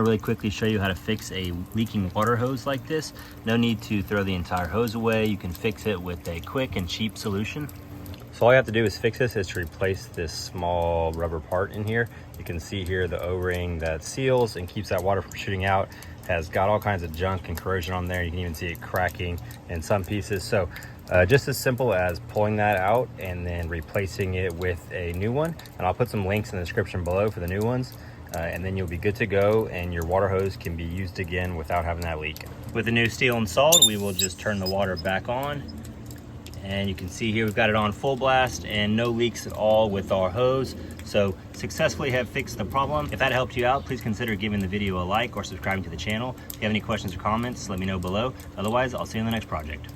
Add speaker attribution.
Speaker 1: Really quickly show you how to fix a leaking water hose like this. No need to throw the entire hose away. You can fix it with a quick and cheap solution. So all you have to do is fix this is to replace this small rubber part in here. You can see here the O-ring that seals and keeps that water from shooting out has got all kinds of junk and corrosion on there. You can even see it cracking in some pieces. So just as simple as pulling that out and then replacing it with a new one. And I'll put some links in the description below for the new ones. And then you'll be good to go and your water hose can be used again without having that leak. With the new steel installed, we will just turn the water back on. And you can see here we've got it on full blast and no leaks at all with our hose. So successfully have fixed the problem. If that helped you out, please consider giving the video a like or subscribing to the channel. If you have any questions or comments, let me know below. Otherwise, I'll see you in the next project.